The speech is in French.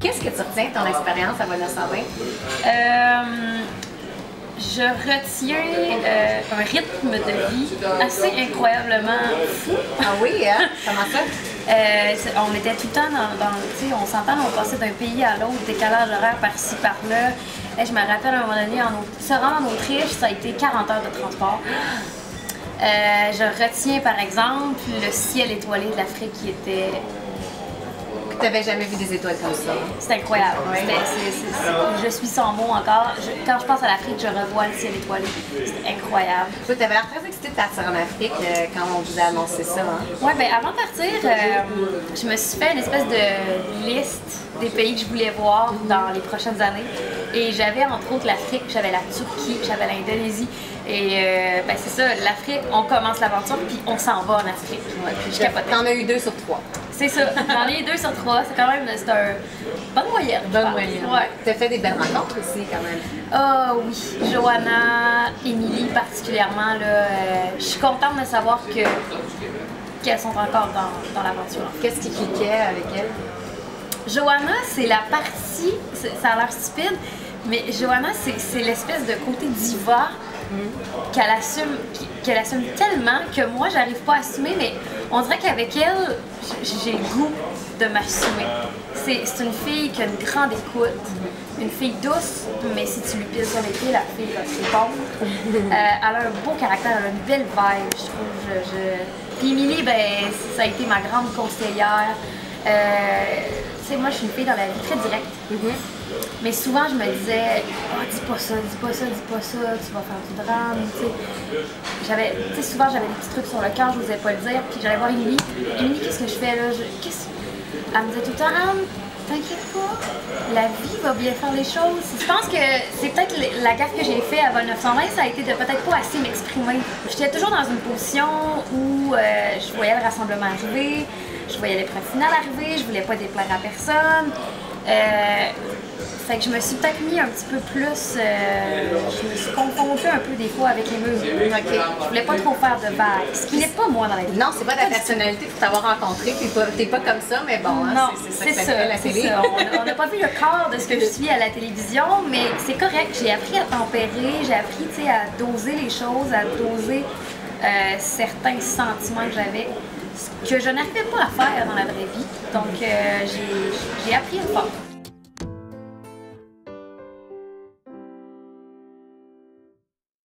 Qu'est-ce que tu retiens de ton expérience à Vol 920? Ah oui, hein? Comment ça? On était tout le temps tu sais, on s'entend, on passait d'un pays à l'autre, décalage horaire par-ci, par-là. Je me rappelle à un moment donné, se rendre en Autriche, ça a été 40 heures de transport. Je retiens par exemple le ciel étoilé de l'Afrique qui était... Tu n'avais jamais vu des étoiles comme ça? C'est incroyable. Ouais. Je suis sans mots encore. Quand je pense à l'Afrique, je revois le ciel étoilé. C'est incroyable. Tu avais l'air très excitée de partir en Afrique quand on vous a annoncé ça. Hein? Oui, bien avant de partir, je me suis fait une espèce de liste des pays que je voulais voir dans les prochaines années. Et j'avais entre autres l'Afrique, j'avais la Turquie, j'avais l'Indonésie. Et ben c'est ça, l'Afrique, on commence l'aventure puis on s'en va en Afrique. Ouais, puis je capotais. T'en as eu 2 sur 3. C'est ça, j'en ai 2 sur 3, c'est quand même, c'est un bonne moyenne. Bonne moyenne. Ouais. Tu as fait des belles rencontres aussi quand même. Ah oui, Johanna, Émilie particulièrement, là, je suis contente de savoir qu'elles sont encore dans l'aventure. Qu'est-ce qui cliquait avec elle? Johanna, c'est la partie, ça a l'air stupide, mais Johanna, c'est l'espèce de côté diva qu'elle assume tellement que moi, j'arrive pas à assumer, mais on dirait qu'avec elle, j'ai le goût de m'assumer. C'est une fille qui a une grande écoute, une fille douce, mais si tu lui piles sur les pieds, la fille va se répondre. Elle a un beau caractère, elle a une belle vibe, je trouve. Puis Émilie, ben, ça a été ma grande conseillère. Tu sais, moi, je suis une fille dans la vie très directe. Mais souvent, je me disais, oh, dis pas ça, dis pas ça, dis pas ça, tu vas faire du drame, tu sais. Souvent, j'avais des petits trucs sur le cœur, je n'osais pas le dire, puis j'allais voir Émilie. Émilie, qu'est-ce que je fais là? Elle me disait tout le temps, Anne, t'inquiète pas, la vie va bien faire les choses. Je pense que c'est peut-être la gaffe que j'ai fait à Vol 920, ça a été de peut-être pas assez m'exprimer. J'étais toujours dans une position où je voyais le rassemblement arriver, je voyais l'épreuve finale arriver, je voulais pas déplaire à personne. Fait que je me suis peut-être mis un petit peu plus, je me suis confondue un peu des fois avec les mesures. Okay. Je voulais pas trop faire de vagues, ce qui n'est pas moi dans la vie. Non, c'est pas ta personnalité pour t'avoir rencontré, t'es pas comme ça, mais bon, hein, c'est ça, la télé. Ça. On n'a pas vu le corps de ce que je suis à la télévision, mais c'est correct, j'ai appris à tempérer, j'ai appris à doser les choses, à doser certains sentiments que j'avais, ce que je n'arrivais pas à faire dans la vraie vie. Donc j'ai appris à le faire.